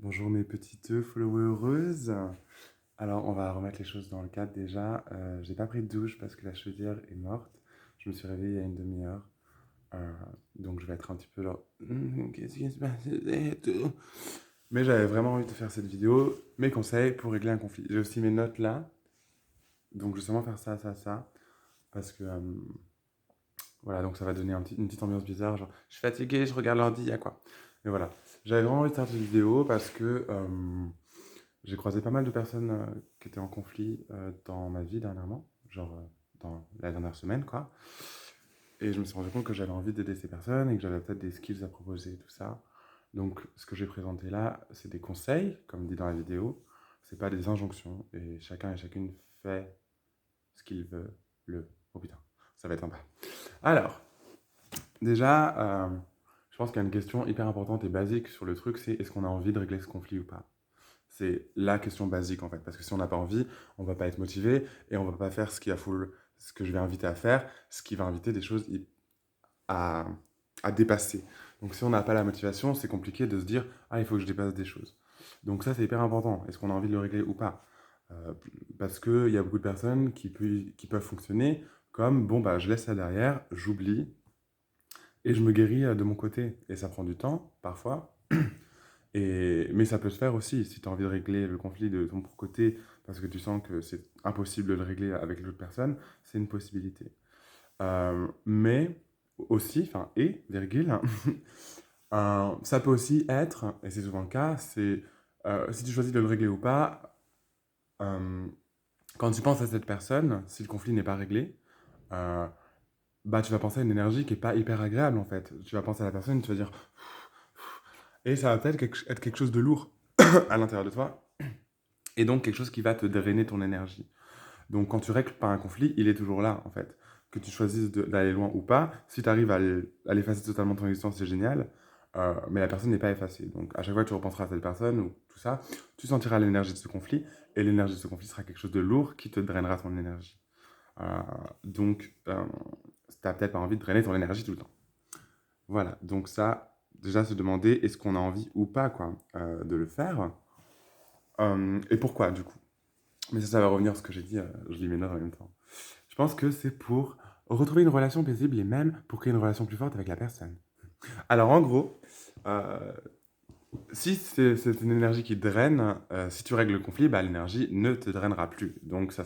Bonjour mes petites followers. Alors on va remettre les choses dans le cadre déjà. J'ai pas pris de douche parce que la chaudière est morte. Je me suis réveillé il y a une demi-heure. Euh, donc je vais être un petit peu genre, qu'est-ce qui se passe et tout. Mais j'avais vraiment envie de faire cette vidéo. Mes conseils pour régler un conflit. J'ai aussi mes notes là. Donc je vais sûrement faire ça, ça, ça. Parce que voilà, donc ça va donner une petite ambiance bizarre. Genre, je suis fatigué, je regarde l'ordi, il y a quoi. Mais voilà. J'avais vraiment envie de faire cette vidéo parce que j'ai croisé pas mal de personnes qui étaient en conflit dans ma vie dernièrement, genre dans la dernière semaine, quoi. Et je me suis rendu compte que j'avais envie d'aider ces personnes et que j'avais peut-être des skills à proposer et tout ça. Donc, ce que j'ai présenté là, c'est des conseils, comme dit dans la vidéo. C'est pas des injonctions. Et chacun et chacune fait ce qu'il veut. Oh putain, ça va être sympa. Alors, déjà, je pense qu'il y a une question hyper importante et basique sur le truc, c'est est-ce qu'on a envie de régler ce conflit ou pas? C'est la question basique en fait, parce que si on n'a pas envie, on va pas être motivé et on va pas faire ce que je vais inviter à faire, ce qui va inviter des choses à, à dépasser. Donc si on n'a pas la motivation, c'est compliqué de se dire ah il faut que je dépasse des choses. Donc ça c'est hyper important. Est-ce qu'on a envie de le régler ou pas? Euh, Parce qu'il y a beaucoup de personnes qui peuvent fonctionner comme bon bah je laisse ça derrière, j'oublie et je me guéris de mon côté. Et ça prend du temps parfois. Mais ça peut se faire aussi, si tu as envie de régler le conflit de ton propre côté, parce que tu sens que c'est impossible de le régler avec l'autre personne, c'est une possibilité. Mais aussi, enfin, virgule, ça peut aussi être, et c'est souvent le cas, c'est si tu choisis de le régler ou pas, euh, quand tu penses à cette personne, si le conflit n'est pas réglé, euh, bah tu vas penser à une énergie qui est pas hyper agréable en fait. Tu vas penser à la personne, tu vas dire, et ça va peut-être être quelque chose de lourd à l'intérieur de toi, et donc quelque chose qui va te drainer ton énergie. Donc quand tu règles pas un conflit, il est toujours là en fait. Que tu choisisses d'aller loin ou pas, si tu arrives à l'effacer totalement de ton existence, c'est génial. Mais la personne n'est pas effacée. Donc à chaque fois que tu repenseras à cette personne ou tout ça, tu sentiras l'énergie de ce conflit. Et l'énergie de ce conflit sera quelque chose de lourd qui te drainera ton énergie. Euh, donc tu n'as peut-être pas envie de drainer ton énergie tout le temps. Voilà, donc ça, déjà se demander est-ce qu'on a envie ou pas quoi, de le faire. Et pourquoi du coup. Mais ça va revenir à ce que j'ai dit, je lis mes notes en même temps. Je pense que c'est pour retrouver une relation paisible et même pour créer une relation plus forte avec la personne. Alors en gros, euh, si c'est une énergie qui draine, si tu règles le conflit, bah, l'énergie ne te drainera plus. Donc ça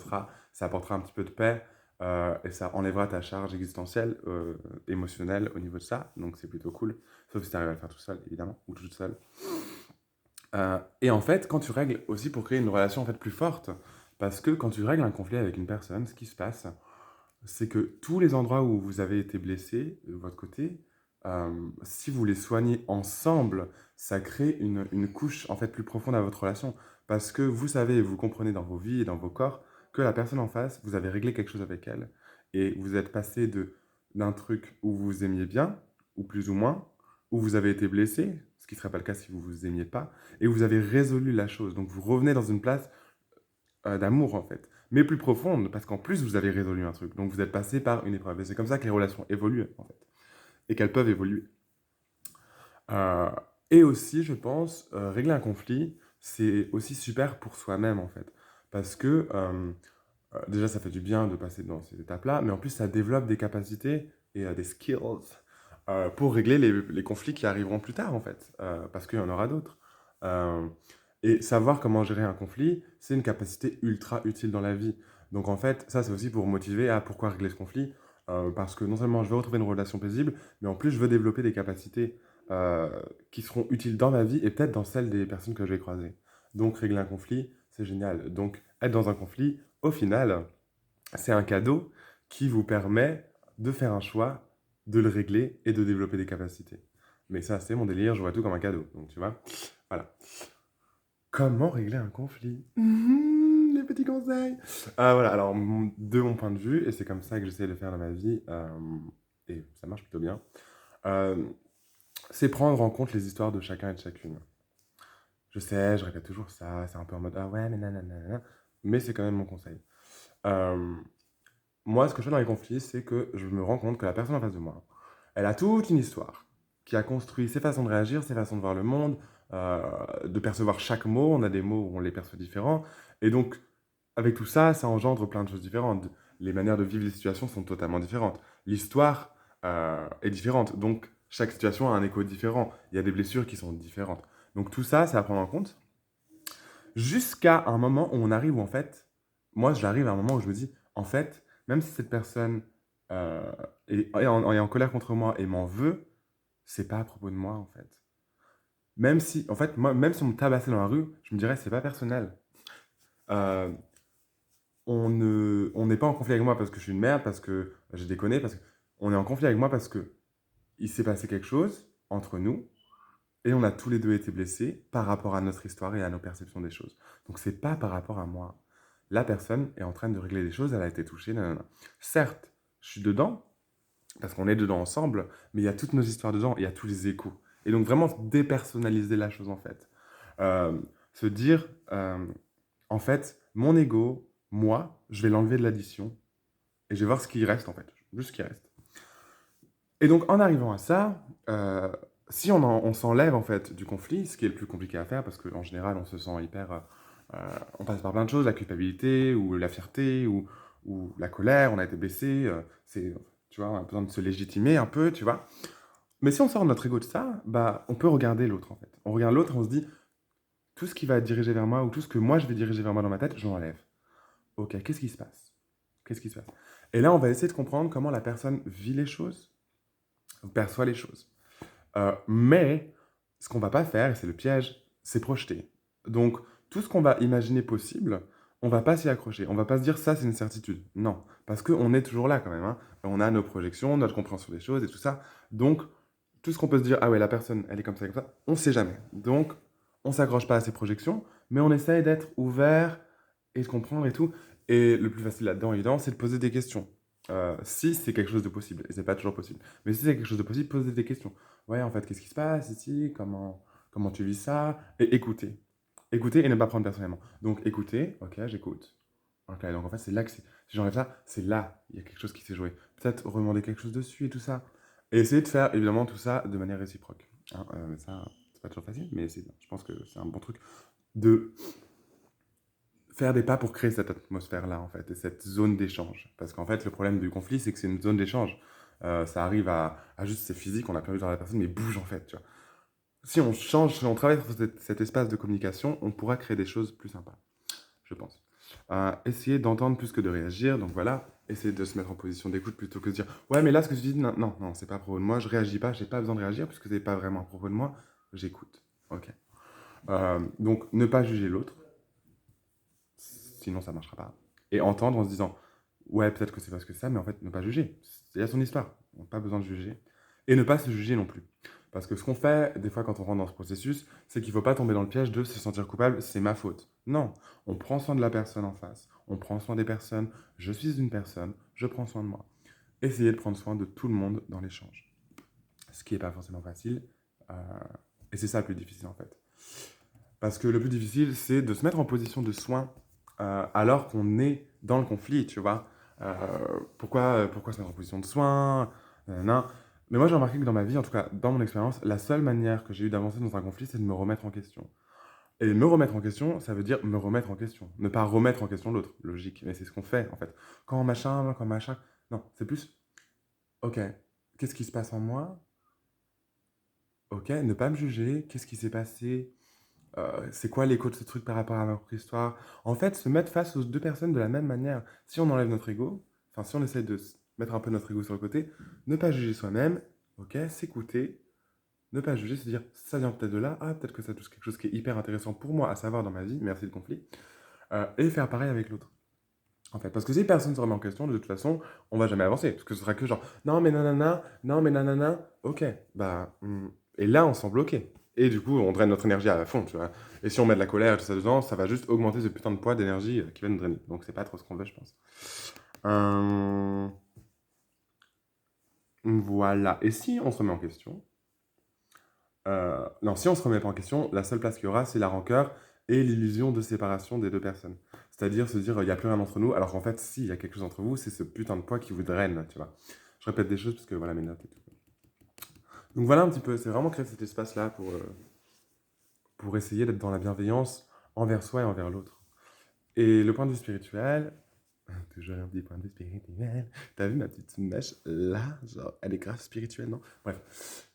apportera un petit peu de paix et ça enlèvera ta charge existentielle, émotionnelle au niveau de ça. Donc c'est plutôt cool. Sauf si tu arrives à le faire tout seul, évidemment, ou toute seule. Et en fait, quand tu règles aussi pour créer une relation en fait plus forte, parce que quand tu règles un conflit avec une personne, ce qui se passe, c'est que tous les endroits où vous avez été blessé de votre côté, si vous les soignez ensemble, ça crée une couche en fait plus profonde à votre relation. Parce que vous savez, et vous comprenez dans vos vies et dans vos corps que la personne en face, vous avez réglé quelque chose avec elle. Et vous êtes passé d'un truc où vous vous aimiez bien, ou plus ou moins, où vous avez été blessé, ce qui ne serait pas le cas si vous vous aimiez pas, et vous avez résolu la chose. Donc vous revenez dans une place d'amour en fait, mais plus profonde parce qu'en plus vous avez résolu un truc, donc vous êtes passé par une épreuve et c'est comme ça que les relations évoluent en fait et qu'elles peuvent évoluer. Euh, et aussi, je pense, régler un conflit, c'est aussi super pour soi-même en fait, parce que déjà ça fait du bien de passer dans ces étapes-là, mais en plus ça développe des capacités et des skills pour régler les conflits qui arriveront plus tard en fait, parce qu'il y en aura d'autres. Euh, et savoir comment gérer un conflit, c'est une capacité ultra utile dans la vie. Donc en fait, ça c'est aussi pour motiver à pourquoi régler ce conflit, parce que non seulement je veux retrouver une relation paisible, mais en plus je veux développer des capacités euh, qui seront utiles dans ma vie et peut-être dans celle des personnes que je vais croiser. Donc régler un conflit, c'est génial. Donc être dans un conflit, au final, c'est un cadeau qui vous permet de faire un choix, de le régler et de développer des capacités. Mais ça, c'est mon délire, je vois tout comme un cadeau. Donc tu vois, voilà. Comment régler un conflit? Les petits conseils. Voilà, alors de mon point de vue, et c'est comme ça que j'essaie de faire dans ma vie, et ça marche plutôt bien, euh, c'est prendre en compte les histoires de chacun et de chacune. Je sais, je répète toujours ça, c'est un peu en mode ah ouais, mais nanana, mais c'est quand même mon conseil. Euh, Moi, ce que je fais dans les conflits, c'est que je me rends compte que la personne en face de moi, elle a toute une histoire qui a construit ses façons de réagir, ses façons de voir le monde, de percevoir chaque mot. On a des mots où on les perçoit différents. Et donc, avec tout ça, ça engendre plein de choses différentes. Les manières de vivre les situations sont totalement différentes. L'histoire est différente. Donc, chaque situation a un écho différent. Il y a des blessures qui sont différentes. Donc, tout ça, c'est à prendre en compte. Jusqu'à un moment où on arrive où, en fait, moi, j'arrive à un moment où je me dis, en fait, même si cette personne euh, est en colère contre moi et m'en veut, c'est pas à propos de moi, en fait. Même si, en fait, moi, même si on me tabassait dans la rue, je me dirais, c'est pas personnel. Euh, on n'est pas en conflit avec moi parce que je suis une merde, parce que j'ai déconné, parce que on est en conflit avec moi parce que il s'est passé quelque chose entre nous et on a tous les deux été blessés par rapport à notre histoire et à nos perceptions des choses. Donc c'est pas par rapport à moi. La personne est en train de régler les choses, elle a été touchée, nanana. Certes, je suis dedans parce qu'on est dedans ensemble, mais il y a toutes nos histoires dedans, il y a tous les échos. Et donc vraiment dépersonnaliser la chose en fait. Euh, Se dire, en fait, mon ego, moi, je vais l'enlever de l'addition et je vais voir ce qui reste en fait, juste ce qui reste. Et donc en arrivant à ça, si on s'enlève en fait du conflit, ce qui est le plus compliqué à faire parce qu'en général on se sent hyper, on passe par plein de choses, la culpabilité ou la fierté ou la colère, on a été blessé, c'est, tu vois, on a besoin de se légitimer un peu, tu vois. Mais si on sort notre ego de ça, bah on peut regarder l'autre en fait. On regarde l'autre, on se dit tout ce qui va diriger vers moi ou tout ce que moi je vais diriger vers moi dans ma tête, je l'enlève. Ok, qu'est-ce qui se passe? Qu'est-ce qui se passe? Et là, on va essayer de comprendre comment la personne vit les choses, perçoit les choses. Mais ce qu'on va pas faire, et c'est le piège, c'est projeter. Donc, tout ce qu'on va imaginer possible, on va pas s'y accrocher. On va pas se dire ça, c'est une certitude. Non, parce qu'on est toujours là quand même, hein. On a nos projections, notre compréhension des choses et tout ça. Donc, tout ce qu'on peut se dire, ah ouais, la personne, elle est comme ça, on sait jamais. Donc, on s'accroche pas à ces projections, mais on essaye d'être ouvert et de comprendre et tout. Et le plus facile là-dedans, évidemment, c'est de poser des questions. Si c'est quelque chose de possible, et c'est pas toujours possible. Mais si c'est quelque chose de possible, posez des questions. Ouais, en fait, qu'est-ce qui se passe ici? Comment tu vis ça? Et écouter. Écouter et ne pas prendre personnellement. Donc, écouter, ok, j'écoute. Ok, donc en fait, c'est là que c'est. Si j'enlève ça, c'est là, il y a quelque chose qui s'est joué. Peut-être redemander quelque chose dessus et tout ça. Et essayer de faire, évidemment, tout ça de manière réciproque. Hein, ça, c'est pas toujours facile, mais je pense que c'est un bon truc de faire des pas pour créer cette atmosphère-là, en fait, et cette zone d'échange. Parce qu'en fait, le problème du conflit, c'est que c'est une zone d'échange. Ça arrive à juste, c'est physique, on n'a plus envie de voir la personne, mais bouge en fait, tu vois. Si on change, si on travaille sur cet espace de communication, on pourra créer des choses plus sympas, je pense. Essayer d'entendre plus que de réagir, donc voilà, essayer de se mettre en position d'écoute plutôt que de dire ouais, mais là, ce que tu dis, non, non, non, c'est pas à propos de moi, je réagis pas, j'ai pas besoin de réagir puisque c'est pas vraiment à propos de moi, j'écoute. Ok. Donc, ne pas juger l'autre, sinon ça marchera pas. Et entendre en se disant ouais, peut-être que c'est parce que ça, mais en fait, ne pas juger. Il y a son histoire, on n'a pas besoin de juger. Et ne pas se juger non plus. Parce que ce qu'on fait, des fois, quand on rentre dans ce processus, c'est qu'il ne faut pas tomber dans le piège de se sentir coupable, c'est ma faute. Non, on prend soin de la personne en face, on prend soin des personnes, je suis une personne, je prends soin de moi. Essayez de prendre soin de tout le monde dans l'échange. Ce qui n'est pas forcément facile, euh, et c'est ça le plus difficile en fait. Parce que le plus difficile, c'est de se mettre en position de soin alors qu'on est dans le conflit, tu vois. Pourquoi se mettre en position de soin non. Mais moi, j'ai remarqué que dans ma vie, en tout cas dans mon expérience, la seule manière que j'ai eu d'avancer dans un conflit, c'est de me remettre en question. Et me remettre en question, ça veut dire me remettre en question. Ne pas remettre en question l'autre, logique. Mais c'est ce qu'on fait, en fait. Quand machin. Non, c'est plus, ok, qu'est-ce qui se passe en moi? Ok, ne pas me juger, qu'est-ce qui s'est passé? C'est quoi l'écho de ce truc par rapport à ma propre histoire? En fait, se mettre face aux deux personnes de la même manière. Si on enlève notre ego, enfin, si on essaie de mettre un peu notre ego sur le côté, ne pas juger soi-même, ok, s'écouter, ne pas juger, se dire ça vient peut-être de là, ah, peut-être que ça touche quelque chose qui est hyper intéressant pour moi à savoir dans ma vie, merci le conflit, et faire pareil avec l'autre. En fait, parce que si personne ne se remet en question, de toute façon, on va jamais avancer. Parce que ce sera que genre, non mais nanana, non mais nanana, ok, bah, et là on s'en bloqué. Et du coup, on draine notre énergie à fond, tu vois. Et si on met de la colère et tout ça dedans, ça va juste augmenter ce putain de poids d'énergie qui va nous drainer. Donc c'est pas trop ce qu'on veut, je pense. Euh, Voilà. Et si on se remet en question, non, si on se remet pas en question, la seule place qu'il y aura, c'est la rancœur et l'illusion de séparation des deux personnes. C'est-à-dire se dire, il n'y a plus rien entre nous, alors qu'en fait, si, il y a quelque chose entre vous, c'est ce putain de poids qui vous draine, tu vois. Je répète des choses parce que voilà mes notes et tout. Donc voilà un petit peu, c'est vraiment créer cet espace-là pour pour essayer d'être dans la bienveillance envers soi et envers l'autre. Et le point de vue spirituel, toujours un petit point de vue spirituel. T'as vu ma petite mèche là? Genre, elle est grave spirituelle, non? Bref.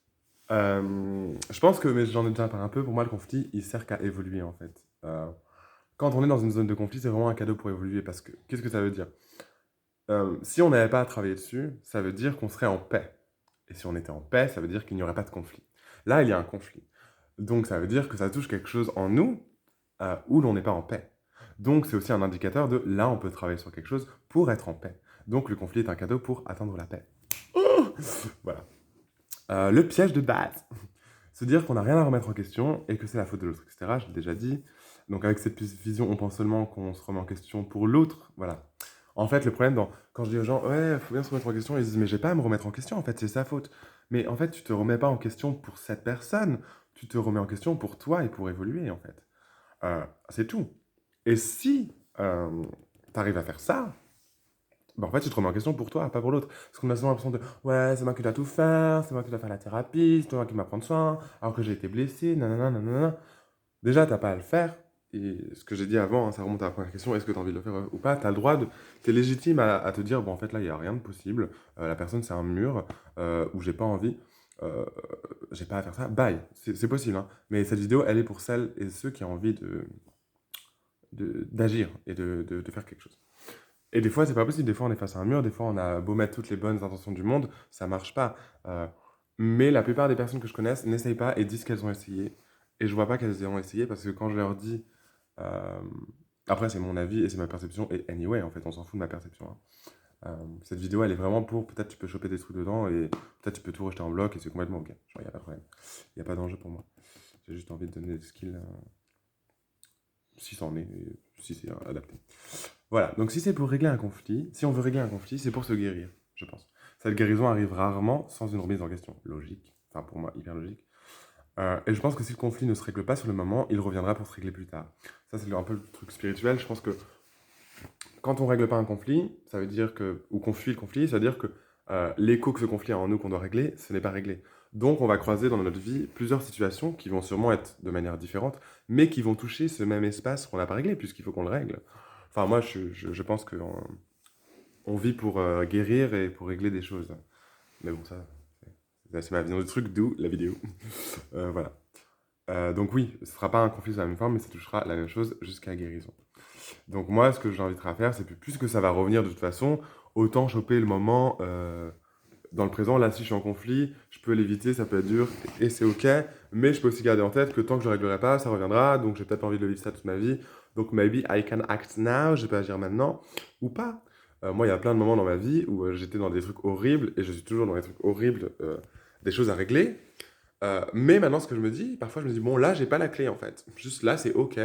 Je pense que, mais j'en ai déjà parlé un peu, pour moi, le conflit, il sert qu'à évoluer en fait. Quand on est dans une zone de conflit, c'est vraiment un cadeau pour évoluer parce que, qu'est-ce que ça veut dire? Si on n'avait pas à travailler dessus, ça veut dire qu'on serait en paix. Et si on était en paix, ça veut dire qu'il n'y aurait pas de conflit. Là, il y a un conflit. Donc, ça veut dire que ça touche quelque chose en nous où l'on n'est pas en paix. Donc, c'est aussi un indicateur de là, on peut travailler sur quelque chose pour être en paix. Donc, le conflit est un cadeau pour atteindre la paix. Oh, voilà. Le piège de base. Se dire qu'on n'a rien à remettre en question et que c'est la faute de l'autre, etc. Je l'ai déjà dit. Donc, avec cette vision, on pense seulement qu'on se remet en question pour l'autre. Voilà. En fait, le problème, quand je dis aux gens, ouais, il faut bien se remettre en question, ils disent, mais j'ai pas à me remettre en question, en fait, c'est sa faute. Mais en fait, tu te remets pas en question pour cette personne, tu te remets en question pour toi et pour évoluer, en fait. C'est tout. Et si tu arrives à faire ça, bah en fait, tu te remets en question pour toi, pas pour l'autre. Parce qu'on a souvent l'impression de, ouais, c'est moi qui dois tout faire, c'est moi qui dois faire la thérapie, c'est toi qui m'as prendre soin, alors que j'ai été blessé, nanana, nanana. Déjà, t'as pas à le faire. Et ce que j'ai dit avant, hein, ça remonte à la première question, est-ce que tu as envie de le faire ou pas? Tu as le droit de. Tu es légitime à te dire, bon, en fait, là, il n'y a rien de possible. La personne, c'est un mur où j'ai pas envie. euh, j'ai pas à faire ça. Bye. C'est possible. Hein. Mais cette vidéo, elle est pour celles et ceux qui ont envie d'agir et de faire quelque chose. Et des fois, c'est pas possible. Des fois, on est face à un mur. Des fois, on a beau mettre toutes les bonnes intentions du monde, ça marche pas. Mais la plupart des personnes que je connaisse n'essayent pas et disent qu'elles ont essayé. Et je vois pas qu'elles ont essayé parce que quand je leur dis. euh, Après, c'est mon avis et c'est ma perception. Et anyway, en fait, on s'en fout de ma perception. Hein. Cette vidéo, elle est vraiment pour. Peut-être tu peux choper des trucs dedans et peut-être tu peux tout rejeter en bloc et c'est complètement ok. Genre, il n'y a pas de problème. Il n'y a pas d'enjeu pour moi. J'ai juste envie de donner des skills si c'en est, si c'est adapté. Voilà, donc si c'est pour régler un conflit, si on veut régler un conflit, c'est pour se guérir, je pense. Cette guérison arrive rarement sans une remise en question. Logique, enfin pour moi hyper logique. Et je pense que si le conflit ne se règle pas sur le moment, il reviendra pour se régler plus tard. Ça c'est un peu le truc spirituel, je pense que quand on règle pas un conflit, ça veut dire que, ou qu'on fuit le conflit, ça veut dire que l'écho que ce conflit a en nous qu'on doit régler, ce n'est pas réglé. Donc on va croiser dans notre vie plusieurs situations qui vont sûrement être de manière différente, mais qui vont toucher ce même espace qu'on n'a pas réglé, puisqu'il faut qu'on le règle. Enfin moi je pense que on vit pour guérir et pour régler des choses. Mais bon ça, c'est ma vision du truc, d'où la vidéo. Voilà. Donc oui, ce sera pas un conflit sous la même forme, mais ça touchera la même chose jusqu'à la guérison. Donc moi, ce que j'inviterai à faire, c'est que puisque ça va revenir de toute façon, autant choper le moment dans le présent. Là, si je suis en conflit, je peux l'éviter, ça peut être dur et c'est ok. Mais je peux aussi garder en tête que tant que je ne réglerai pas, ça reviendra. Donc j'ai peut-être pas envie de le vivre ça toute ma vie. Donc maybe I can act now, je peux agir maintenant ou pas. Moi, il y a plein de moments dans ma vie où j'étais dans des trucs horribles et je suis toujours dans des trucs horribles, des choses à régler. Mais maintenant, ce que je me dis, parfois je me dis, bon, là, j'ai pas la clé en fait. Juste là, c'est ok.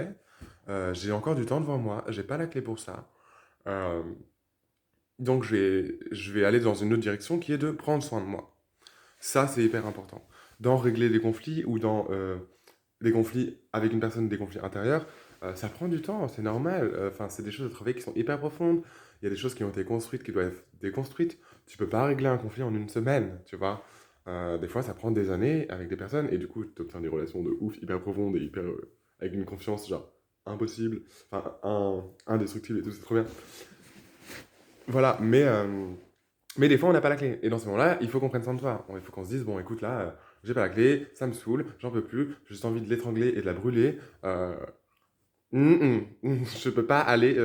J'ai encore du temps devant moi, j'ai pas la clé pour ça. Euh, donc je vais aller dans une autre direction qui est de prendre soin de moi. Ça, c'est hyper important. Dans régler des conflits ou dans des conflits avec une personne, des conflits intérieurs, ça prend du temps, c'est normal. Enfin, c'est des choses à travailler qui sont hyper profondes. Il y a des choses qui ont été construites, qui doivent être déconstruites. Tu peux pas régler un conflit en une semaine, tu vois. Des fois, ça prend des années avec des personnes et du coup, tu obtiens des relations de ouf, hyper profondes et hyper avec une confiance genre impossible, enfin indestructible et tout, c'est trop bien. Voilà, mais des fois, on n'a pas la clé. Et dans ce moment-là, il faut qu'on prenne soin de toi. Il faut qu'on se dise, bon, écoute, là, j'ai pas la clé, ça me saoule, j'en peux plus, j'ai juste envie de l'étrangler et de la brûler. Je peux pas aller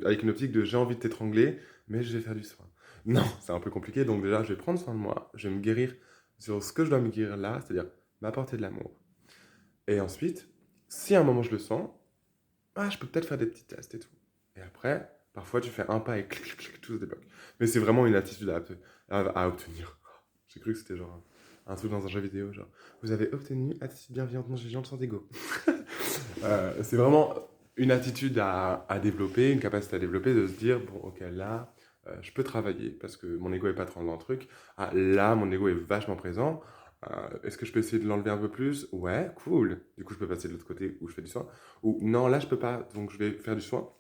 avec une optique de j'ai envie de t'étrangler, mais je vais faire du soin. Non, c'est un peu compliqué. Donc déjà, je vais prendre soin de moi, je vais me guérir sur ce que je dois me guérir là, c'est-à-dire m'apporter de l'amour. Et ensuite, si à un moment je le sens, je peux peut-être faire des petits tests et tout. Et après, parfois tu fais un pas et clic, clic, clic, tout se débloque. Mais c'est vraiment une attitude à obtenir. J'ai cru que c'était genre un truc dans un jeu vidéo, genre vous avez obtenu attitude bienveillante non jugeante sans ego. C'est vraiment une attitude à développer, une capacité à développer de se dire bon, ok, là, je peux travailler parce que mon ego est pas trop dans le truc. Ah, là, mon ego est vachement présent. Est-ce que je peux essayer de l'enlever un peu plus? Ouais, cool. Du coup, je peux passer de l'autre côté où je fais du soin. Ou non, là, je peux pas, donc je vais faire du soin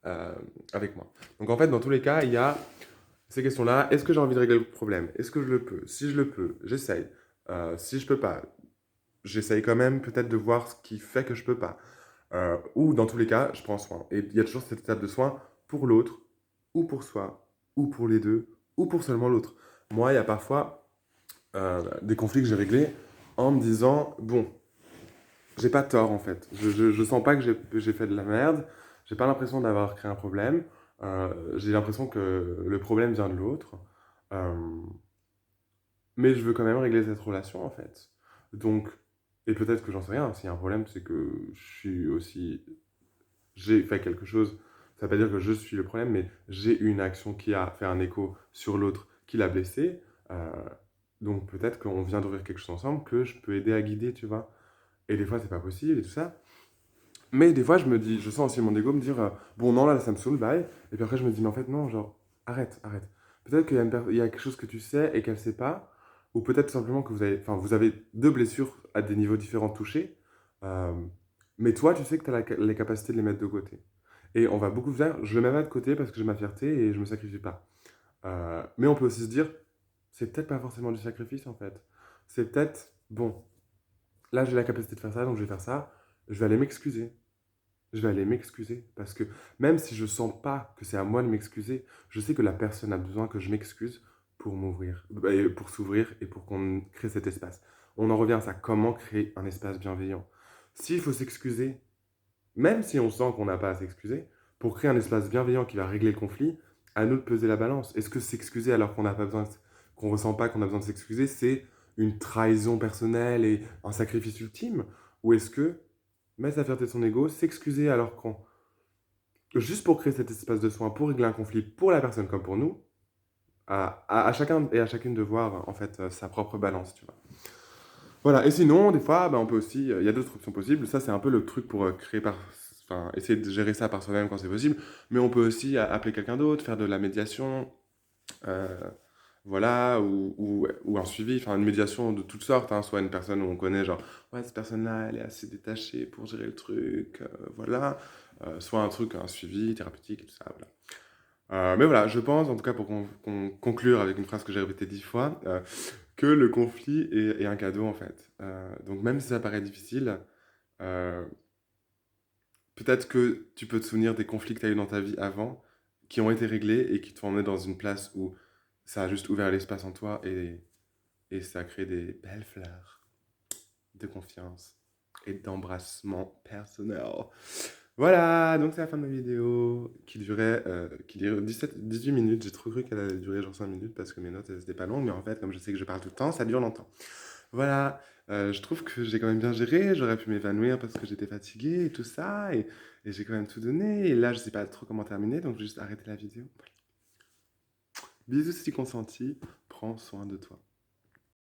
euh, avec moi. Donc en fait, dans tous les cas, il y a ces questions-là. Est-ce que j'ai envie de régler le problème? Est-ce que je le peux? Si je le peux, j'essaye. Si je peux pas, j'essaye quand même peut-être de voir ce qui fait que je peux pas. Ou dans tous les cas, je prends soin. Et il y a toujours cette étape de soin pour l'autre, ou pour soi, ou pour les deux, ou pour seulement l'autre. Moi, il y a parfois des conflits que j'ai réglés en me disant, bon, j'ai pas tort en fait. Je sens pas que j'ai fait de la merde. J'ai pas l'impression d'avoir créé un problème. J'ai l'impression que le problème vient de l'autre. Euh, mais je veux quand même régler cette relation en fait. Donc, et peut-être que j'en sais rien. S'il y a un problème, c'est que je suis aussi. J'ai fait quelque chose. Ça veut pas dire que je suis le problème, mais j'ai eu une action qui a fait un écho sur l'autre, qui l'a blessé. Euh, donc peut-être qu'on vient d'ouvrir quelque chose ensemble que je peux aider à guider, tu vois. Et des fois, c'est pas possible et tout ça. Mais des fois, je me dis, je sens aussi mon ego me dire, bon, non, là, ça me saoule, bye. Et puis après, je me dis, mais en fait, non, genre, arrête, arrête. Peut-être qu'il y a, il y a quelque chose que tu sais et qu'elle sait pas. Ou peut-être simplement que enfin, vous avez deux blessures à des niveaux différents touchés. Euh, mais toi, tu sais que tu as les capacités de les mettre de côté. Et on va beaucoup faire, je le mets pas de côté parce que j'ai ma fierté et je me sacrifie pas. Mais on peut aussi se dire, c'est peut-être pas forcément du sacrifice en fait. C'est peut-être, bon, là j'ai la capacité de faire ça, donc je vais faire ça. Je vais aller m'excuser. Je vais aller m'excuser parce que même si je sens pas que c'est à moi de m'excuser, je sais que la personne a besoin que je m'excuse pour m'ouvrir, pour s'ouvrir et pour qu'on crée cet espace. On en revient à ça, comment créer un espace bienveillant. S'il faut s'excuser, même si on sent qu'on n'a pas à s'excuser, pour créer un espace bienveillant qui va régler le conflit, à nous de peser la balance. Est-ce que s'excuser alors qu'on n'a pas besoin, qu'on ressent pas qu'on a besoin de s'excuser, c'est une trahison personnelle et un sacrifice ultime? Ou est-ce que mettre la fierté de son ego, s'excuser alors qu'on, juste pour créer cet espace de soin, pour régler un conflit pour la personne comme pour nous, à chacun et à chacune de voir en fait sa propre balance, tu vois. Voilà, et sinon, des fois, bah, on peut aussi, il y a d'autres options possibles. Ça, c'est un peu le truc pour créer par, enfin, essayer de gérer ça par soi-même quand c'est possible. Mais on peut aussi appeler quelqu'un d'autre, faire de la médiation, euh, voilà, ou un suivi, enfin, une médiation de toutes sortes, hein, soit une personne où on connaît, genre, ouais, cette personne-là, elle est assez détachée pour gérer le truc, voilà. Soit un truc, un suivi thérapeutique et tout ça, voilà. Mais voilà, je pense, en tout cas, pour conclure avec une phrase que j'ai répétée 10 fois, que le conflit est un cadeau en fait. Donc même si ça paraît difficile, euh, peut-être que tu peux te souvenir des conflits que tu as eu dans ta vie avant, qui ont été réglés et qui t'ont emmené dans une place où ça a juste ouvert l'espace en toi et ça a créé des belles fleurs de confiance et d'embrassement personnel. Voilà, donc c'est la fin de ma vidéo qui durait 18 minutes. J'ai trop cru qu'elle allait durer genre 5 minutes parce que mes notes elles étaient pas longues, mais en fait, comme je sais que je parle tout le temps, ça dure longtemps. Voilà, je trouve que j'ai quand même bien géré. J'aurais pu m'évanouir parce que j'étais fatigué et tout ça, et j'ai quand même tout donné. Et là, je sais pas trop comment terminer, donc je vais juste arrêter la vidéo. Voilà. Bisous si tu consentis, prends soin de toi.